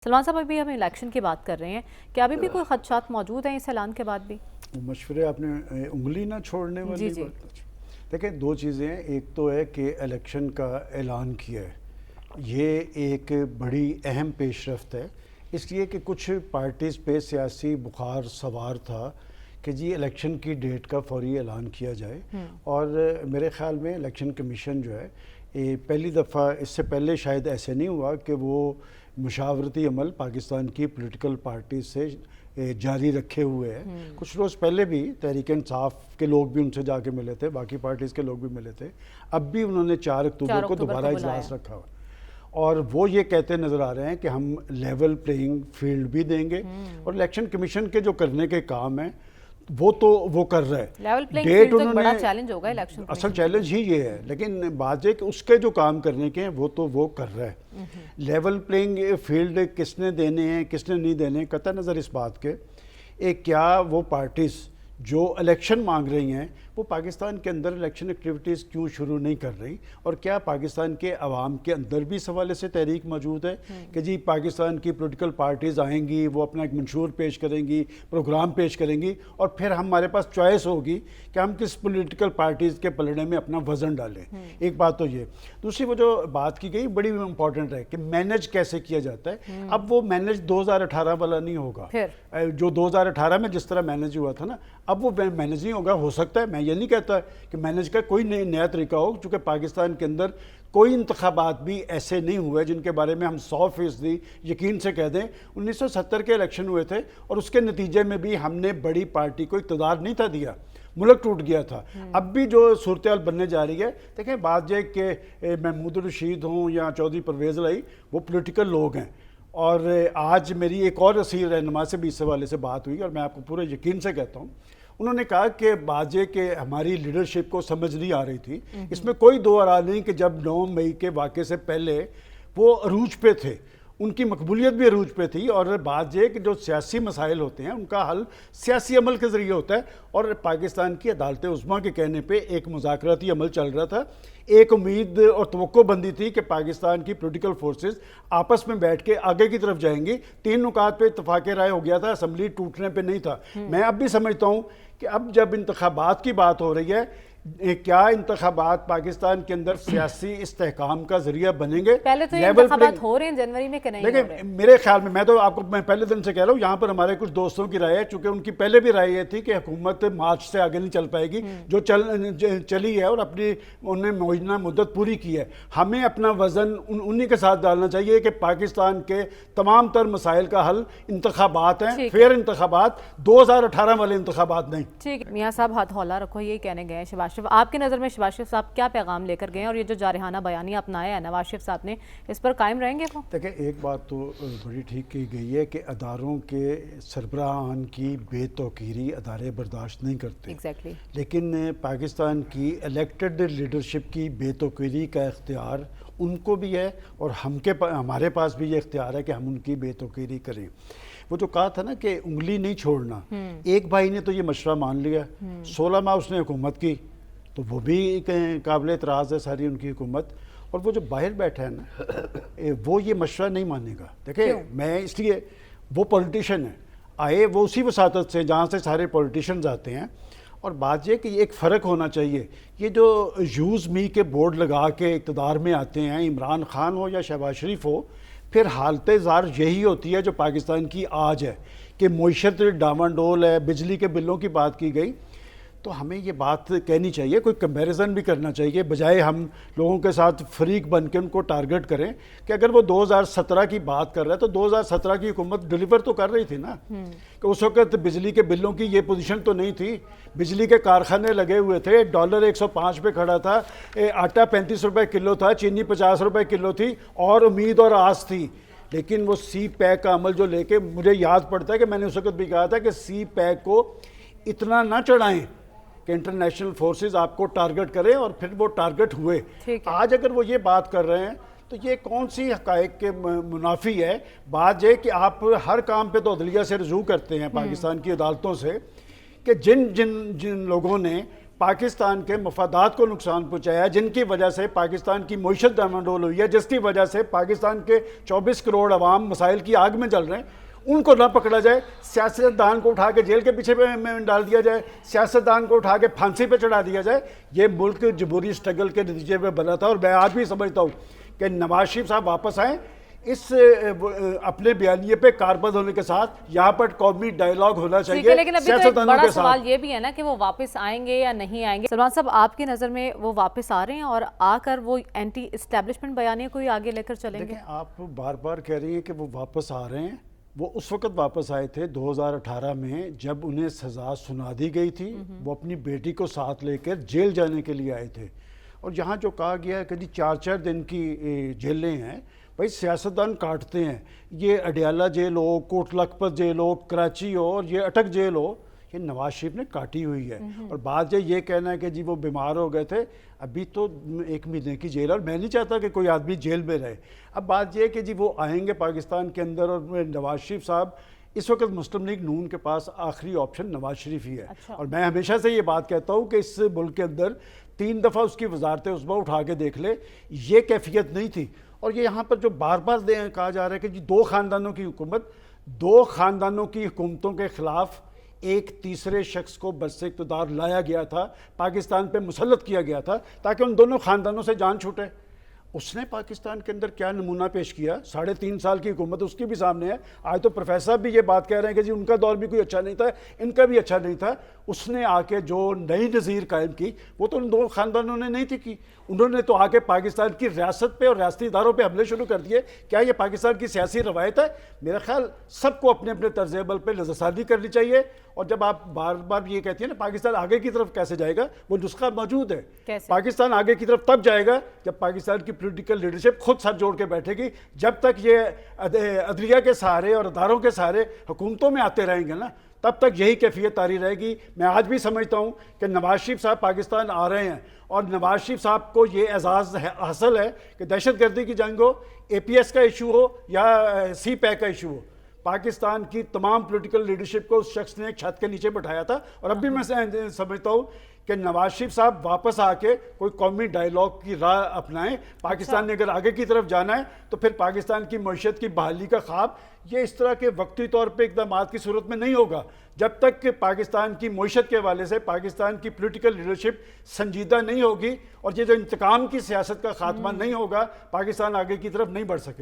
सलमान साहब, अभी हम इलेक्शन की बात कर रहे हैं, क्या अभी भी कोई खदशात मौजूद हैं इस ऐलान के बाद भी? मशवरे आपने उंगली ना छोड़ने वाली जी जी। बात। देखिए, दो चीज़ें हैं। एक तो है कि इलेक्शन का ऐलान किया है, ये एक बड़ी अहम पेशरफ्त है, इसलिए कि कुछ पार्टीज़ पे सियासी बुखार सवार था कि जी इलेक्शन की डेट का फौरी ऐलान किया जाए। और मेरे ख़्याल में इलेक्शन कमीशन जो है, ये पहली दफ़ा, इससे पहले शायद ऐसे नहीं हुआ कि वो मुशावरती अमल पाकिस्तान की पॉलिटिकल पार्टी से जारी रखे हुए हैं। कुछ रोज़ पहले भी तहरीक इंसाफ के लोग भी उनसे जाके मिले थे, बाकी पार्टीज़ के लोग भी मिले थे। अब भी उन्होंने 4 अक्टूबर को दोबारा इजलास रखा हुआ, और वो ये कहते नज़र आ रहे हैं कि हम लेवल प्लेइंग फील्ड भी देंगे, और इलेक्शन कमीशन के जो करने के काम हैं वो तो वो कर रहा है। लेवल प्लेइंग फील्ड तो बड़ा चैलेंज होगा इलेक्शन, असल चैलेंज ही ये है, लेकिन बात है कि उसके जो काम करने के हैं वो तो वो कर रहा है। लेवल प्लेइंग फील्ड किसने देने हैं किसने नहीं देने, कतई नज़र इस बात के क्या वो पार्टीज़ जो इलेक्शन मांग रही हैं वो पाकिस्तान के अंदर इलेक्शन एक्टिविटीज़ क्यों शुरू नहीं कर रही, और क्या पाकिस्तान के अवाम के अंदर भी इस हवाले से तहरीक मौजूद है कि जी पाकिस्तान की पॉलिटिकल पार्टीज़ आएंगी, वो अपना एक मंशूर पेश करेंगी, प्रोग्राम पेश करेंगी, और फिर हमारे पास चॉइस होगी कि हम किस पॉलिटिकल पार्टीज़ के पलड़े में अपना वज़न डालें। एक बात तो ये। दूसरी, वो जो बात की गई बड़ी इंपॉर्टेंट है कि मैनेज कैसे किया जाता है। अब वो मैनेज 2018 वाला नहीं होगा, जो 2018 में जिस तरह मैनेज हुआ था ना, अब वो मैनेज नहीं होगा। हो सकता है, मैं ये नहीं कहता कि मैनेज का कोई नया तरीका हो, चूँकि पाकिस्तान के अंदर कोई इंतखाबात भी ऐसे नहीं हुए जिनके बारे में हम 100% यकीन से कह दें। 1970 के इलेक्शन हुए थे और उसके नतीजे में भी हमने बड़ी पार्टी को इक़्तिदार नहीं था दिया, मुल्क टूट गया था। अब भी जो सूरत बनने जा रही है, देखें, बात यह कि महमूद रशीद हों या चौधरी परवेज़ लाई, वो पॉलिटिकल लोग हैं। और आज मेरी एक और रसीद रहनुमा से भी इस हवाले से बात हुई, और मैं आपको पूरे यकीन से कहता हूँ, उन्होंने कहा कि बाजे के हमारी लीडरशिप को समझ नहीं आ रही थी। इसमें कोई दो राय नहीं कि जब 9 मई के वाक़े से पहले वो अरूज पे थे, उनकी मकबूलियत भी अरूज पे थी, और बात यह कि जो सियासी मसाइल होते हैं उनका हल सियासी अमल के ज़रिए होता है, और पाकिस्तान की अदालत उज़्मा के कहने पे एक मुज़ाकराती अमल चल रहा था। एक उम्मीद और तवक्को बंदी थी कि पाकिस्तान की पॉलिटिकल फोर्सेस आपस में बैठ के आगे की तरफ जाएंगी। 3 नुकात पे इत्तफाक राय हो गया था, असम्बली टूटने पे नहीं था। मैं अब भी समझता हूँ कि अब जब इंतखाबात की बात हो रही है, क्या इंतखाबात पाकिस्तान के अंदर सियासी इस्तेहकाम का जरिया बनेंगे? पहले तो इंतखाबात हो रहे हैं जनवरी में कि नहीं हो रहे? मेरे ख्याल में, मैं पहले दिन से कह रहा हूँ, यहाँ पर हमारे कुछ दोस्तों की राय है, चूंकि उनकी पहले भी राय ये थी कि हुकूमत मार्च से आगे नहीं चल पाएगी, जो चली है और अपनी उन्हें मुआयना मुद्दत पूरी की है। हमें अपना वजन उन्हीं के साथ डालना चाहिए कि पाकिस्तान के तमाम तर मसाइल का हल इंतखाबात हैं, फेयर इंतखाबात, 2018 वाले इंतखाबात नहीं। ठीक है मियाँ साहब, हाथ हौला रखो, यही कहने गए हैं शहबाज शरीफ। आपकी नज़र में शहबाज शरीफ साहब क्या पैगाम लेकर गए, और ये जो जारहाना बयानी अपनाया है नवाज शरीफ साहब ने, इस पर कायम रहेंगे वो? देखिए, एक बात तो बड़ी ठीक की गई है कि अदारों के सरबराहान की बेतौकीरी अदारे बर्दाश्त नहीं करते। Exactly. लेकिन पाकिस्तान की इलेक्टेड लीडरशिप की बेतौकीरी का इख्तियार उनको भी है, और हमारे पास भी ये इख्तियार है कि हम उनकी बेतौकीरी करें। वो जो कहा था ना कि उंगली नहीं छोड़ना, एक भाई ने तो ये मशवरा मान लिया, 16 माह उसने हुकूमत की, तो वो भी काबिल एतराज़ है सारी उनकी हुकूमत। और वो जो बाहर बैठा है ना, वो ये मशवरा नहीं मानेगा। देखिए, मैं इसलिए, वो पॉलिटिशियन है, आए वो उसी वसातत से जहाँ से सारे पॉलिटिशियंस आते हैं। और बात यह कि एक फ़र्क होना चाहिए, ये जो यूज़ मी के बोर्ड लगा के इक़्तिदार में आते हैं, इमरान खान हो या शहबाज शरीफ हो, फिर हालत ज़ार यही होती है जो पाकिस्तान की आज है कि मईशत डामाडोल है। बिजली के बिलों की बात की गई, तो हमें ये बात कहनी चाहिए, कोई कंपैरिजन भी करना चाहिए, बजाय हम लोगों के साथ फरीक बन के उनको टारगेट करें कि अगर वो 2017 की बात कर रहा है तो 2017 की हुकूमत डिलीवर तो कर रही थी ना, कि उस वक्त बिजली के बिलों की ये पोजीशन तो नहीं थी। बिजली के कारखाने लगे हुए थे, डॉलर 105 पे खड़ा था, आटा 35 रुपये किलो था, चीनी 50 रुपये किलो थी, और उम्मीद और आस थी। लेकिन वो सी पैक का अमल जो लेके, मुझे याद पड़ता है कि मैंने उस वक्त भी कहा था कि सी पैक को इतना ना चढ़ाएं कि इंटरनेशनल फोर्सेस आपको टारगेट करें, और फिर वो टारगेट हुए। आज अगर वो ये बात कर रहे हैं तो ये कौन सी हकायक के मुनाफी है? बात यह कि आप हर काम पे तो अदलिया से रजू करते हैं पाकिस्तान की अदालतों से, कि जिन जिन जिन लोगों ने पाकिस्तान के मफादात को नुकसान पहुंचाया, जिनकी वजह से पाकिस्तान की मईशत डामाडोल हुई है, जिसकी वजह से पाकिस्तान के 24 करोड़ अवाम मसाइल की आग में जल रहे हैं, उनको ना पकड़ा जाए, सियासतदान को उठा के जेल के पीछे में डाल दिया जाए, सियासतदान को उठा के फांसी पे चढ़ा दिया जाए। ये मुल्क जमहूरी स्ट्रगल के नतीजे में बना था। और मैं आज भी समझता हूँ कि नवाज शरीफ साहब वापस आए इस अपने बयानिए पे कारबंद होने के साथ, यहाँ पर कौमी डायलॉग होना चाहिए। लेकिन अभी तो एक बड़ा सवाल ये भी है ना कि वो वापस आएंगे या नहीं आएंगे। सलमान साहब, आपकी नज़र में वो वापस आ रहे हैं और आकर वो एंटी इस्टेब्लिशमेंट बयानिए कोई आगे लेकर चलेंगे? आप बार बार कह रही हैं कि वो वापस आ रहे हैं। वो उस वक्त वापस आए थे 2018 में, जब उन्हें सज़ा सुना दी गई थी। वो अपनी बेटी को साथ लेकर जेल जाने के लिए आए थे। और यहाँ जो कहा गया है कि जी 4-4 दिन की जेलें हैं, भाई सियासतदान काटते हैं। ये अडयाला जेल हो, कोट लखपत जेल हो, कराची हो, और ये अटक जेल हो, ये नवाज शरीफ ने काटी हुई है। और बात ये कहना है कि जी वो बीमार हो गए थे, अभी तो 1 महीने की जेल, और मैं नहीं चाहता कि कोई आदमी जेल में रहे। अब बात यह है कि जी वो आएंगे पाकिस्तान के अंदर, और नवाज शरीफ साहब इस वक्त मुस्लिम लीग नून के पास आखिरी ऑप्शन नवाज शरीफ ही है। अच्छा। और मैं हमेशा से ये बात कहता हूँ कि इस मुल्क के अंदर 3 दफ़ा उसकी वजारतें उस्मा उठा के देख ले, ये कैफियत नहीं थी। और ये यहाँ पर जो बार बार कहा जा रहा है कि जी 2 ख़ानदानों की हुकूमत, 2 ख़ानदानों की हुकूमतों के ख़िलाफ़ एक तीसरे शख्स को बरसे इक़्तिदार लाया गया था, पाकिस्तान पे मुसल्लत किया गया था, ताकि उन दोनों ख़ानदानों से जान छूटे। उसने पाकिस्तान के अंदर क्या नमूना पेश किया, 3.5 साल की हुकूमत उसकी भी सामने है। आज तो प्रोफेसर भी ये बात कह रहे हैं कि जी उनका दौर भी कोई अच्छा नहीं था, इनका भी अच्छा नहीं था। उसने आके जो नई नज़ीर कायम की, वो तो उन 2 ख़ानदानों ने नहीं थी की। उन्होंने तो आके पाकिस्तान की रियासत पे और रियासती इदारों पे हमले शुरू कर दिए। क्या ये पाकिस्तान की सियासी रवायत है? मेरा ख्याल सबको अपने अपने तर्ज अमल पे नज़रसानी करनी चाहिए। और जब आप बार बार ये कहती है ना पाकिस्तान आगे की तरफ कैसे जाएगा, वो नुस्खा मौजूद है। कैसे? पाकिस्तान आगे की तरफ तब जाएगा जब पाकिस्तान की पॉलिटिकल लीडरशिप खुद सर जोड़ के बैठेगी। जब तक ये अदलिया के सहारे और अदारों के सहारे हुकूमतों में आते रहेंगे ना, तब तक यही कैफियत तारी रहेगी। मैं आज भी समझता हूँ कि नवाज शरीफ साहब पाकिस्तान आ रहे हैं, और नवाज शरीफ साहब को ये एजाज़ हासिल है कि दहशतगर्दी की जंग हो, APS का इशू हो या CPAC का इशू हो, पाकिस्तान की तमाम पॉलिटिकल लीडरशिप को उस शख्स ने एक छत के नीचे बैठाया था। और अब भी मैं समझता हूँ कि नवाज शरीफ साहब वापस आके कोई कौमी डायलॉग की राह अपनाएं। पाकिस्तान ने अगर आगे की तरफ जाना है तो फिर पाकिस्तान की मईशत की बहाली का ख्वाब ये इस तरह के वक्ती तौर पे इक़दाम की सूरत में नहीं होगा, जब तक कि पाकिस्तान की मईशत के हवाले से पाकिस्तान की पॉलिटिकल लीडरशिप संजीदा नहीं होगी और ये जो इंतकाम की सियासत का खात्मा नहीं होगा, पाकिस्तान आगे की तरफ नहीं बढ़ सके।